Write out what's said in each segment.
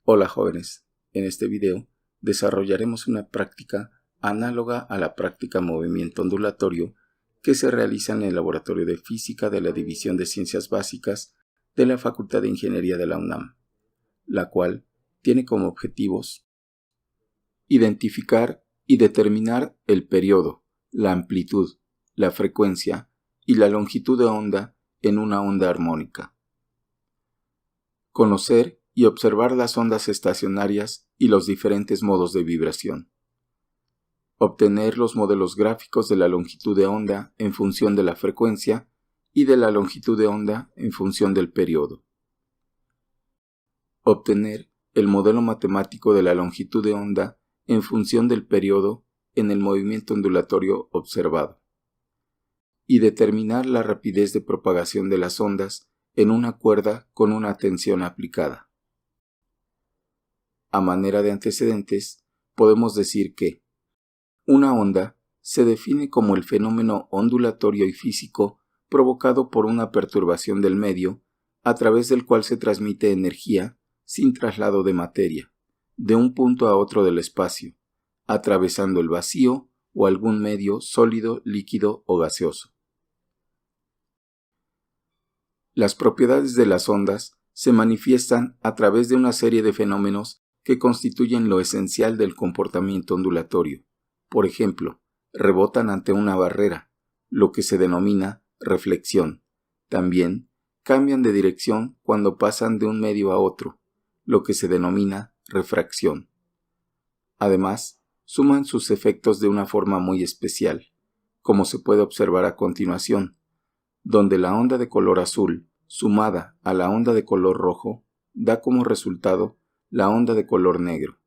Hola jóvenes, en este video desarrollaremos una práctica análoga a la práctica movimiento ondulatorio que se realiza en el Laboratorio de Física de la División de Ciencias Básicas de la Facultad de Ingeniería de la UNAM, la cual tiene como objetivos identificar y determinar el periodo, la amplitud, la frecuencia y la longitud de onda en una onda armónica. Conocer y observar las ondas estacionarias y los diferentes modos de vibración. Obtener los modelos gráficos de la longitud de onda en función de la frecuencia y de la longitud de onda en función del periodo. Obtener el modelo matemático de la longitud de onda en función del periodo en el movimiento ondulatorio observado. Y determinar la rapidez de propagación de las ondas en una cuerda con una tensión aplicada. A manera de antecedentes, podemos decir que una onda se define como el fenómeno ondulatorio y físico provocado por una perturbación del medio a través del cual se transmite energía sin traslado de materia, de un punto a otro del espacio, atravesando el vacío o algún medio sólido, líquido o gaseoso. Las propiedades de las ondas se manifiestan a través de una serie de fenómenos que constituyen lo esencial del comportamiento ondulatorio. Por ejemplo, rebotan ante una barrera, lo que se denomina reflexión. También cambian de dirección cuando pasan de un medio a otro, lo que se denomina refracción. Además, suman sus efectos de una forma muy especial, como se puede observar a continuación, donde la onda de color azul, sumada a la onda de color rojo, da como resultado la onda de color negro.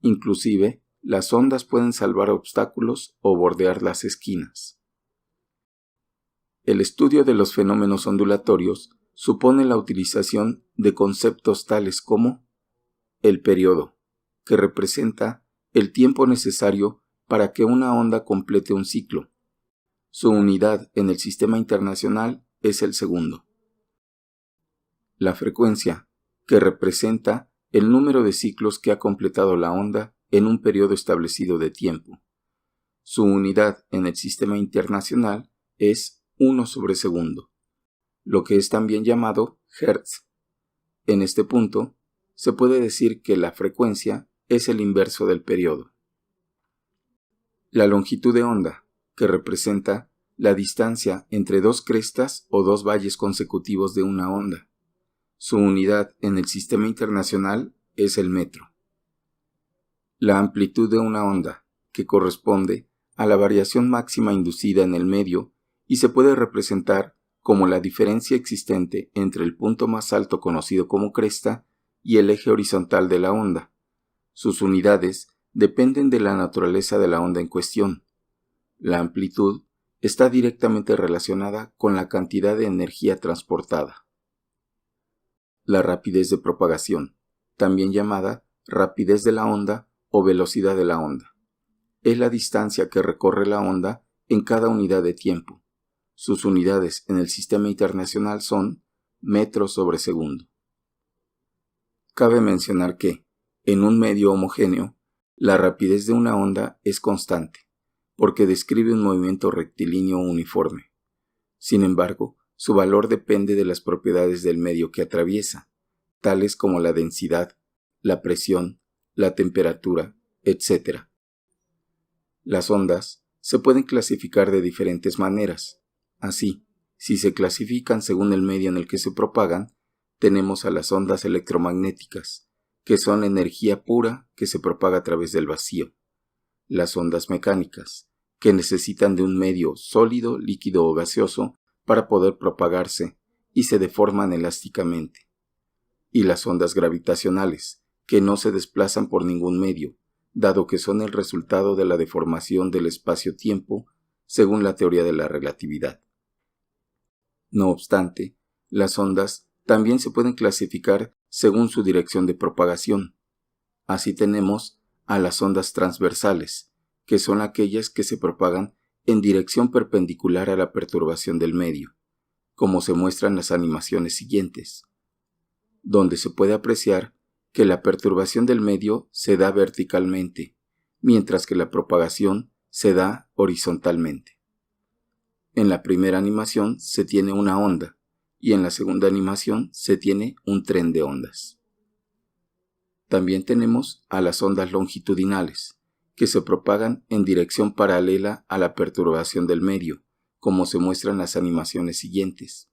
Inclusive, las ondas pueden salvar obstáculos o bordear las esquinas. El estudio de los fenómenos ondulatorios supone la utilización de conceptos tales como el periodo, que representa el tiempo necesario para que una onda complete un ciclo. Su unidad en el sistema internacional es el segundo. La frecuencia, que representa el número de ciclos que ha completado la onda en un periodo establecido de tiempo. Su unidad en el sistema internacional es 1 sobre segundo, lo que es también llamado hertz. En este punto, se puede decir que la frecuencia es el inverso del periodo. La longitud de onda, que representa la distancia entre dos crestas o dos valles consecutivos de una onda. Su unidad en el sistema internacional es el metro. La amplitud de una onda, que corresponde a la variación máxima inducida en el medio y se puede representar como la diferencia existente entre el punto más alto conocido como cresta y el eje horizontal de la onda. Sus unidades dependen de la naturaleza de la onda en cuestión. La amplitud está directamente relacionada con la cantidad de energía transportada. La rapidez de propagación, también llamada rapidez de la onda o velocidad de la onda, es la distancia que recorre la onda en cada unidad de tiempo. Sus unidades en el sistema internacional son metros sobre segundo. Cabe mencionar que, en un medio homogéneo, la rapidez de una onda es constante, porque describe un movimiento rectilíneo uniforme. Sin embargo, su valor depende de las propiedades del medio que atraviesa, tales como la densidad, la presión, la temperatura, etc. Las ondas se pueden clasificar de diferentes maneras. Así, si se clasifican según el medio en el que se propagan, tenemos a las ondas electromagnéticas, que son energía pura que se propaga a través del vacío. Las ondas mecánicas, que necesitan de un medio sólido, líquido o gaseoso para poder propagarse y se deforman elásticamente. Y las ondas gravitacionales, que no se desplazan por ningún medio, dado que son el resultado de la deformación del espacio-tiempo según la teoría de la relatividad. No obstante, las ondas también se pueden clasificar según su dirección de propagación. Así tenemos a las ondas transversales, que son aquellas que se propagan en dirección perpendicular a la perturbación del medio, como se muestran las animaciones siguientes, donde se puede apreciar que la perturbación del medio se da verticalmente, mientras que la propagación se da horizontalmente. En la primera animación se tiene una onda y en la segunda animación se tiene un tren de ondas. También tenemos a las ondas longitudinales, que se propagan en dirección paralela a la perturbación del medio, como se muestra en las animaciones siguientes,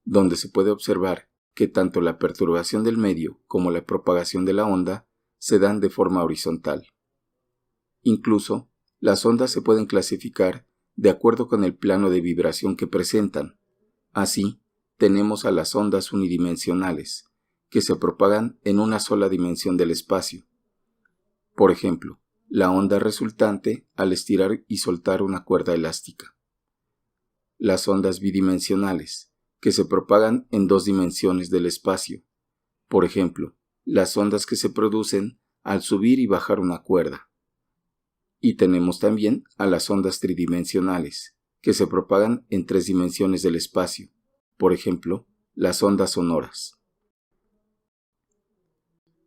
donde se puede observar que tanto la perturbación del medio como la propagación de la onda se dan de forma horizontal. Incluso, las ondas se pueden clasificar de acuerdo con el plano de vibración que presentan. Así, tenemos a las ondas unidimensionales, que se propagan en una sola dimensión del espacio. Por ejemplo, la onda resultante al estirar y soltar una cuerda elástica. Las ondas bidimensionales, que se propagan en dos dimensiones del espacio. Por ejemplo, las ondas que se producen al subir y bajar una cuerda. Y tenemos también a las ondas tridimensionales, que se propagan en tres dimensiones del espacio. Por ejemplo, las ondas sonoras.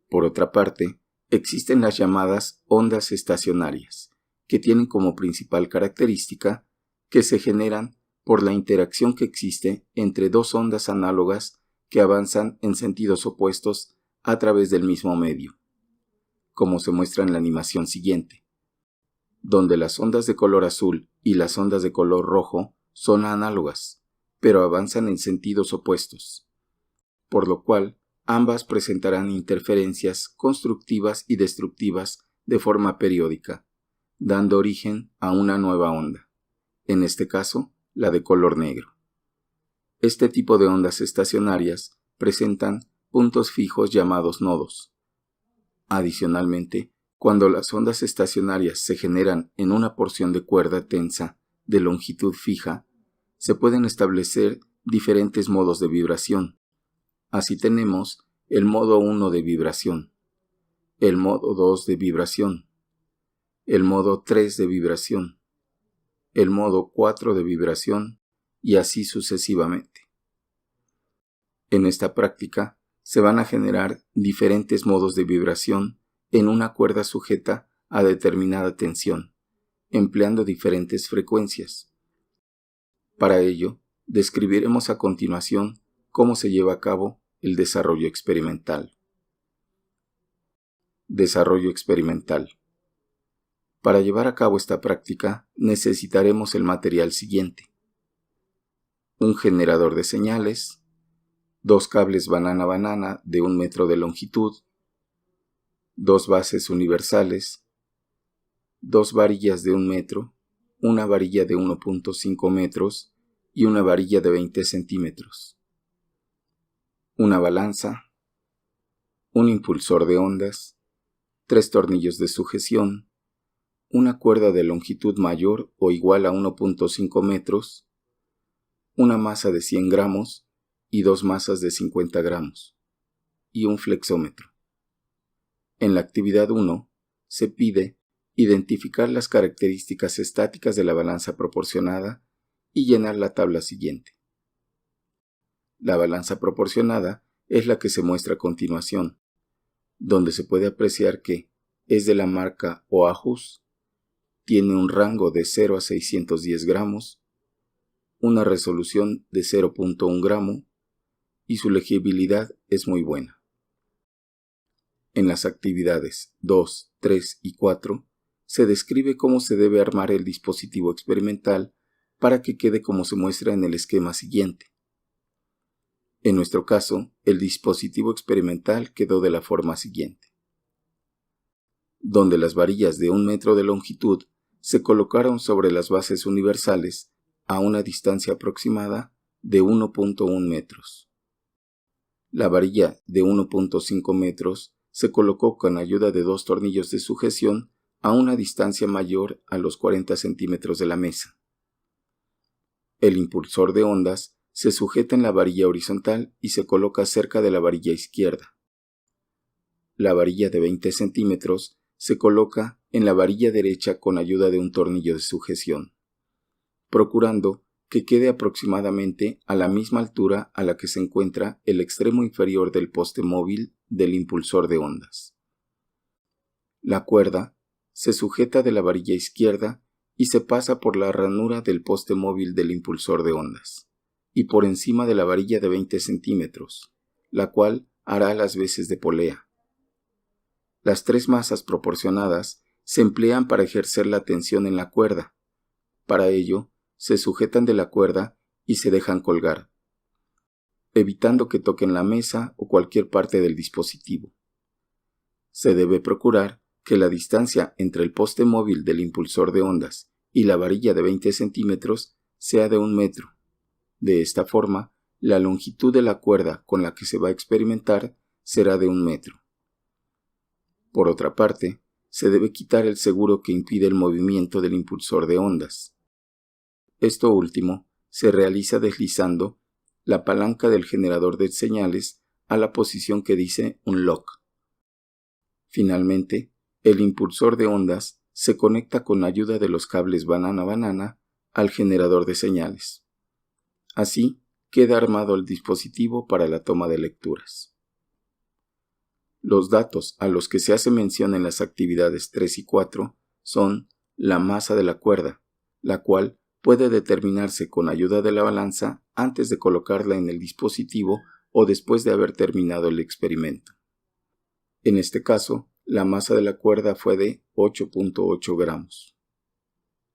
Por otra parte, existen las llamadas ondas estacionarias, que tienen como principal característica que se generan por la interacción que existe entre dos ondas análogas que avanzan en sentidos opuestos a través del mismo medio, como se muestra en la animación siguiente, donde las ondas de color azul y las ondas de color rojo son análogas, pero avanzan en sentidos opuestos, por lo cual ambas presentarán interferencias constructivas y destructivas de forma periódica, dando origen a una nueva onda, en este caso, la de color negro. Este tipo de ondas estacionarias presentan puntos fijos llamados nodos. Adicionalmente, cuando las ondas estacionarias se generan en una porción de cuerda tensa de longitud fija, se pueden establecer diferentes modos de vibración. Así tenemos el modo 1 de vibración, el modo 2 de vibración, el modo 3 de vibración, el modo 4 de vibración y así sucesivamente. En esta práctica se van a generar diferentes modos de vibración en una cuerda sujeta a determinada tensión, empleando diferentes frecuencias. Para ello, describiremos a continuación cómo se lleva a cabo el desarrollo experimental. Desarrollo experimental. Para llevar a cabo esta práctica necesitaremos el material siguiente: un generador de señales, 2 cables banana-banana de 1 metro de longitud, 2 bases universales, 2 varillas de 1 metro, una varilla de 1.5 metros y una varilla de 20 centímetros, una balanza, un impulsor de ondas, 3 tornillos de sujeción, una cuerda de longitud mayor o igual a 1.5 metros, una masa de 100 gramos y 2 masas de 50 gramos, y un flexómetro. En la actividad 1 se pide identificar las características estáticas de la balanza proporcionada y llenar la tabla siguiente. La balanza proporcionada es la que se muestra a continuación, donde se puede apreciar que es de la marca Oahu's, tiene un rango de 0 a 610 gramos, una resolución de 0.1 gramo y su legibilidad es muy buena. En las actividades 2, 3 y 4 se describe cómo se debe armar el dispositivo experimental para que quede como se muestra en el esquema siguiente. En nuestro caso, el dispositivo experimental quedó de la forma siguiente, donde las varillas de 1 metro de longitud se colocaron sobre las bases universales a una distancia aproximada de 1.1 metros. La varilla de 1.5 metros se colocó con ayuda de 2 tornillos de sujeción a una distancia mayor a los 40 centímetros de la mesa. El impulsor de ondas se sujeta en la varilla horizontal y se coloca cerca de la varilla izquierda. La varilla de 20 centímetros se coloca en la varilla derecha con ayuda de un tornillo de sujeción, procurando que quede aproximadamente a la misma altura a la que se encuentra el extremo inferior del poste móvil del impulsor de ondas. La cuerda se sujeta de la varilla izquierda y se pasa por la ranura del poste móvil del impulsor de ondas, y por encima de la varilla de 20 centímetros, la cual hará las veces de polea. Las tres masas proporcionadas se emplean para ejercer la tensión en la cuerda. Para ello, se sujetan de la cuerda y se dejan colgar, evitando que toquen la mesa o cualquier parte del dispositivo. Se debe procurar que la distancia entre el poste móvil del impulsor de ondas y la varilla de 20 centímetros sea de 1 metro. De esta forma, la longitud de la cuerda con la que se va a experimentar será de 1 metro. Por otra parte, se debe quitar el seguro que impide el movimiento del impulsor de ondas. Esto último se realiza deslizando la palanca del generador de señales a la posición que dice Unlock. Finalmente, el impulsor de ondas se conecta con ayuda de los cables banana-banana al generador de señales. Así queda armado el dispositivo para la toma de lecturas. Los datos a los que se hace mención en las actividades 3 y 4 son la masa de la cuerda, la cual puede determinarse con ayuda de la balanza antes de colocarla en el dispositivo o después de haber terminado el experimento. En este caso, la masa de la cuerda fue de 8.8 gramos.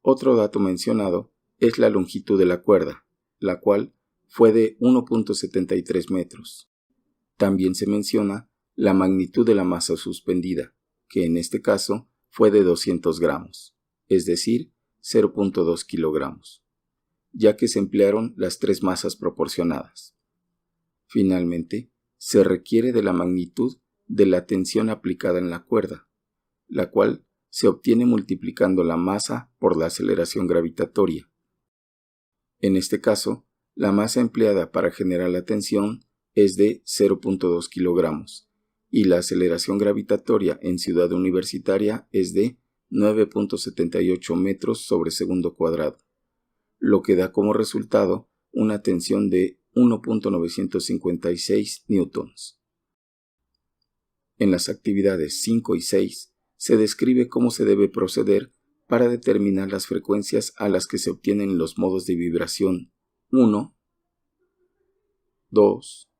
Otro dato mencionado es la longitud de la cuerda, la cual fue de 1.73 metros. También se menciona la magnitud de la masa suspendida, que en este caso fue de 200 gramos, es decir, 0.2 kilogramos, ya que se emplearon las tres masas proporcionadas. Finalmente, se requiere de la magnitud de la tensión aplicada en la cuerda, la cual se obtiene multiplicando la masa por la aceleración gravitatoria. En este caso, la masa empleada para generar la tensión es de 0.2 kilogramos y la aceleración gravitatoria en Ciudad Universitaria es de 9.78 metros sobre segundo cuadrado, lo que da como resultado una tensión de 1.956 newtons. En las actividades 5 y 6 se describe cómo se debe proceder para determinar las frecuencias a las que se obtienen los modos de vibración 1, 2,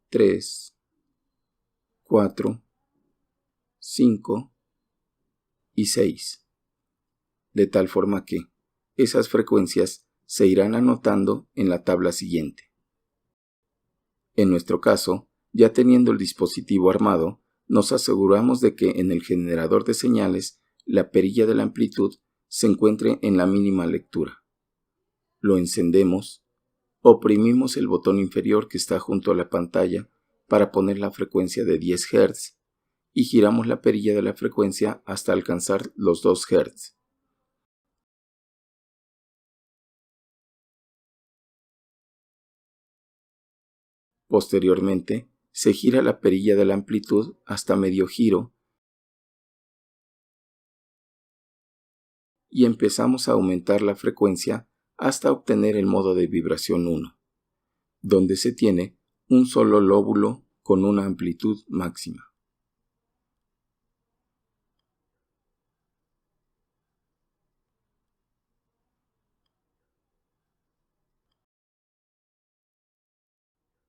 3, 4, 5 y 6, de tal forma que esas frecuencias se irán anotando en la tabla siguiente. En nuestro caso, ya teniendo el dispositivo armado, nos aseguramos de que en el generador de señales la perilla de la amplitud se encuentre en la mínima lectura. Lo encendemos, oprimimos el botón inferior que está junto a la pantalla para poner la frecuencia de 10 Hz y giramos la perilla de la frecuencia hasta alcanzar los 2 Hz. Posteriormente, se gira la perilla de la amplitud hasta medio giro y empezamos a aumentar la frecuencia hasta obtener el modo de vibración 1, donde se tiene un solo lóbulo con una amplitud máxima.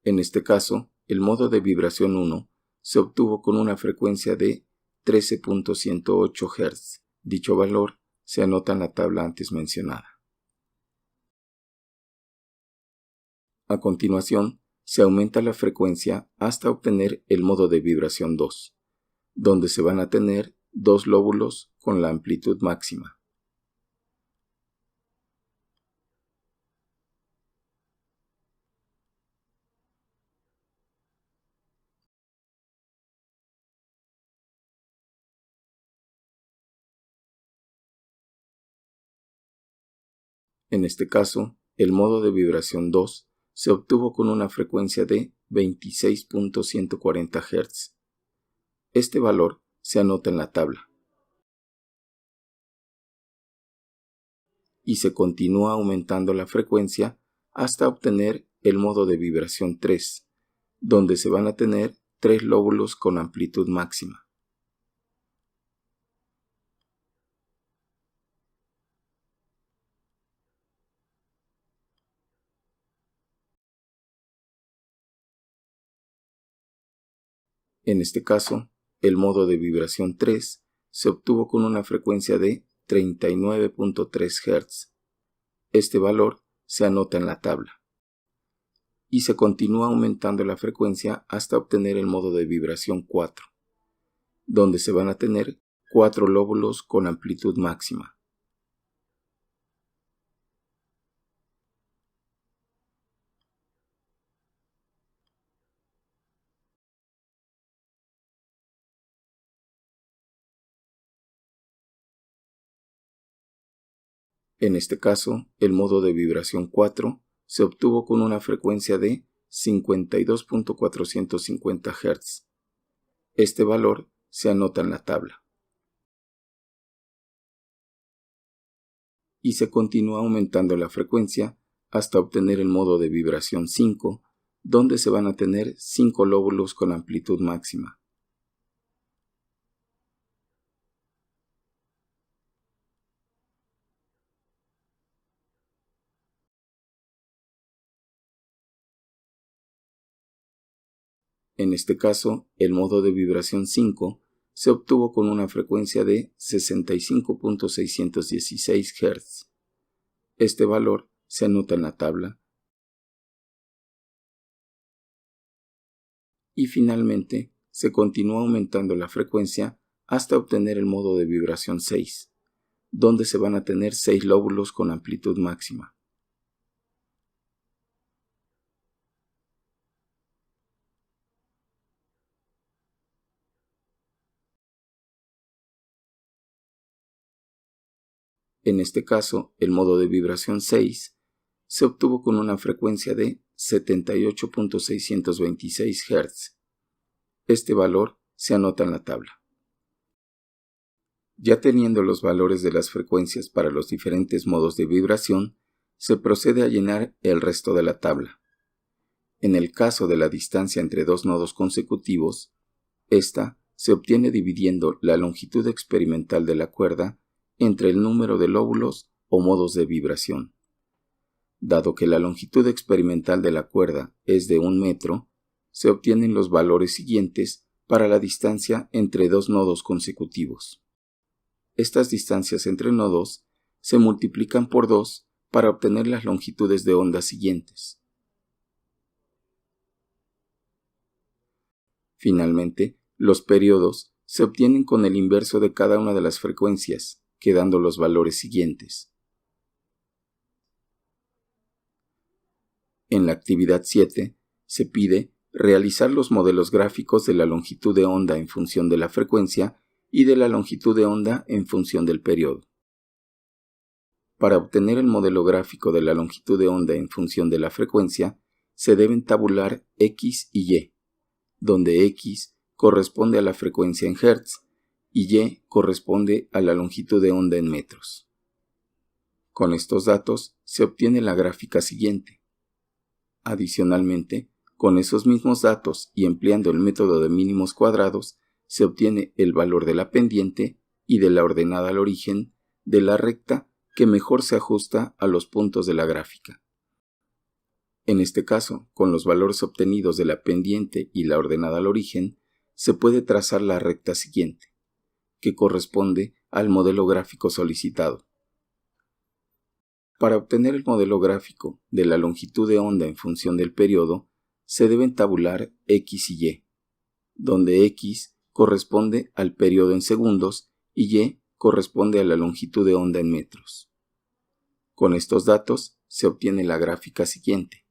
En este caso, el modo de vibración 1 se obtuvo con una frecuencia de 13.108 Hz. Dicho valor se anota en la tabla antes mencionada. A continuación, se aumenta la frecuencia hasta obtener el modo de vibración 2, donde se van a tener dos lóbulos con la amplitud máxima. En este caso, el modo de vibración 2 se obtuvo con una frecuencia de 26.140 Hz. Este valor se anota en la tabla. y se continúa aumentando la frecuencia hasta obtener el modo de vibración 3, donde se van a tener 3 lóbulos con amplitud máxima. En este caso, el modo de vibración 3 se obtuvo con una frecuencia de 39.3 Hz. Este valor se anota en la tabla. Y se continúa aumentando la frecuencia hasta obtener el modo de vibración 4, donde se van a tener 4 lóbulos con amplitud máxima. En este caso, el modo de vibración 4 se obtuvo con una frecuencia de 52.450 Hz. Este valor se anota en la tabla. Y se continúa aumentando la frecuencia hasta obtener el modo de vibración 5, donde se van a tener 5 lóbulos con amplitud máxima. En este caso, el modo de vibración 5 se obtuvo con una frecuencia de 65.616 Hz. Este valor se anota en la tabla. Y finalmente, se continúa aumentando la frecuencia hasta obtener el modo de vibración 6, donde se van a tener 6 lóbulos con amplitud máxima. En este caso, el modo de vibración 6 se obtuvo con una frecuencia de 78.626 Hz. Este valor se anota en la tabla. Ya teniendo los valores de las frecuencias para los diferentes modos de vibración, se procede a llenar el resto de la tabla. En el caso de la distancia entre dos nodos consecutivos, esta se obtiene dividiendo la longitud experimental de la cuerda entre el número de lóbulos o modos de vibración. Dado que la longitud experimental de la cuerda es de 1 metro, se obtienen los valores siguientes para la distancia entre dos nodos consecutivos. Estas distancias entre nodos se multiplican por 2 para obtener las longitudes de onda siguientes. Finalmente, los periodos se obtienen con el inverso de cada una de las frecuencias, quedando los valores siguientes. En la actividad 7 se pide realizar los modelos gráficos de la longitud de onda en función de la frecuencia y de la longitud de onda en función del periodo. Para obtener el modelo gráfico de la longitud de onda en función de la frecuencia, se deben tabular X y Y, donde X corresponde a la frecuencia en Hz y Y corresponde a la longitud de onda en metros. Con estos datos se obtiene la gráfica siguiente. Adicionalmente, con esos mismos datos y empleando el método de mínimos cuadrados, se obtiene el valor de la pendiente y de la ordenada al origen de la recta que mejor se ajusta a los puntos de la gráfica. En este caso, con los valores obtenidos de la pendiente y la ordenada al origen, se puede trazar la recta siguiente, que corresponde al modelo gráfico solicitado. Para obtener el modelo gráfico de la longitud de onda en función del periodo, se deben tabular X y Y, donde X corresponde al periodo en segundos y Y corresponde a la longitud de onda en metros. Con estos datos se obtiene la gráfica siguiente.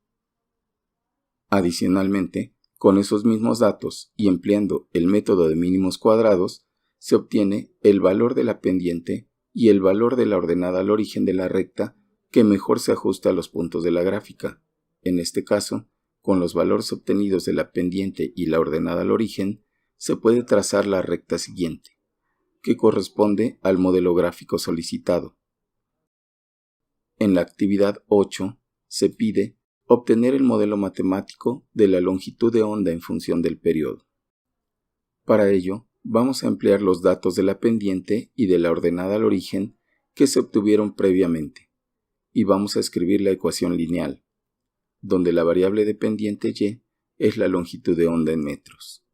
Adicionalmente, con esos mismos datos y empleando el método de mínimos cuadrados, se obtiene el valor de la pendiente y el valor de la ordenada al origen de la recta que mejor se ajusta a los puntos de la gráfica. En este caso, con los valores obtenidos de la pendiente y la ordenada al origen, se puede trazar la recta siguiente, que corresponde al modelo gráfico solicitado. En la actividad 8 se pide obtener el modelo matemático de la longitud de onda en función del periodo. Para ello, vamos a emplear los datos de la pendiente y de la ordenada al origen que se obtuvieron previamente, y vamos a escribir la ecuación lineal, donde la variable de pendiente y es la longitud de onda en metros.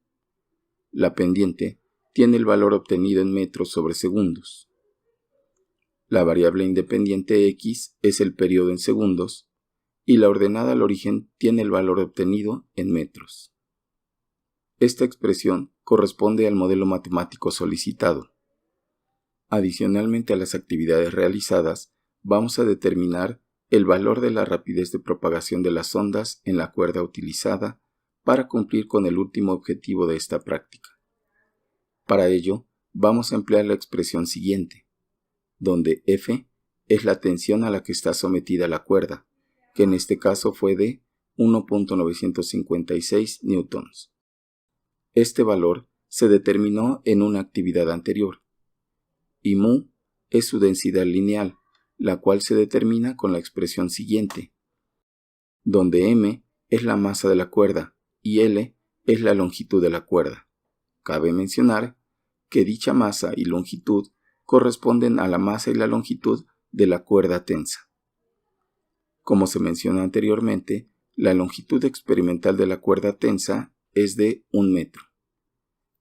La pendiente tiene el valor obtenido en metros sobre segundos. La variable independiente x es el periodo en segundos, y la ordenada al origen tiene el valor obtenido en metros. Esta expresión corresponde al modelo matemático solicitado. Adicionalmente a las actividades realizadas, vamos a determinar el valor de la rapidez de propagación de las ondas en la cuerda utilizada para cumplir con el último objetivo de esta práctica. Para ello, vamos a emplear la expresión siguiente, donde F es la tensión a la que está sometida la cuerda, que en este caso fue de 1.956 newtons. Este valor se determinó en una actividad anterior, y mu es su densidad lineal, la cual se determina con la expresión siguiente, donde m es la masa de la cuerda y L es la longitud de la cuerda. Cabe mencionar que dicha masa y longitud corresponden a la masa y la longitud de la cuerda tensa. Como se mencionó anteriormente, la longitud experimental de la cuerda tensa es de 1 metro,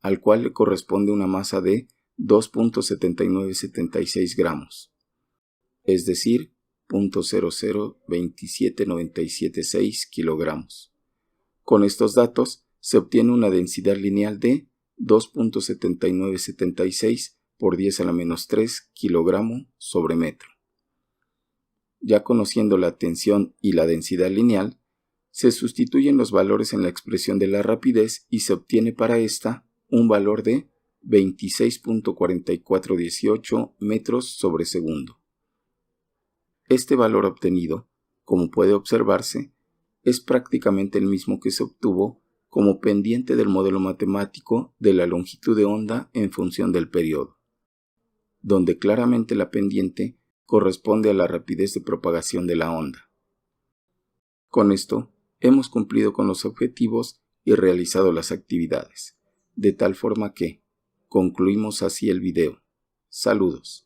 al cual le corresponde una masa de 2.7976 gramos, es decir, 0.0027976 kilogramos. Con estos datos se obtiene una densidad lineal de 2.7976 por 10 a la menos 3 kilogramo sobre metro. Ya conociendo la tensión y la densidad lineal, se sustituyen los valores en la expresión de la rapidez y se obtiene para esta un valor de 26.4418 metros sobre segundo. Este valor obtenido, como puede observarse, es prácticamente el mismo que se obtuvo como pendiente del modelo matemático de la longitud de onda en función del periodo, donde claramente la pendiente corresponde a la rapidez de propagación de la onda. Con esto, hemos cumplido con los objetivos y realizado las actividades, de tal forma que concluimos así el video. Saludos.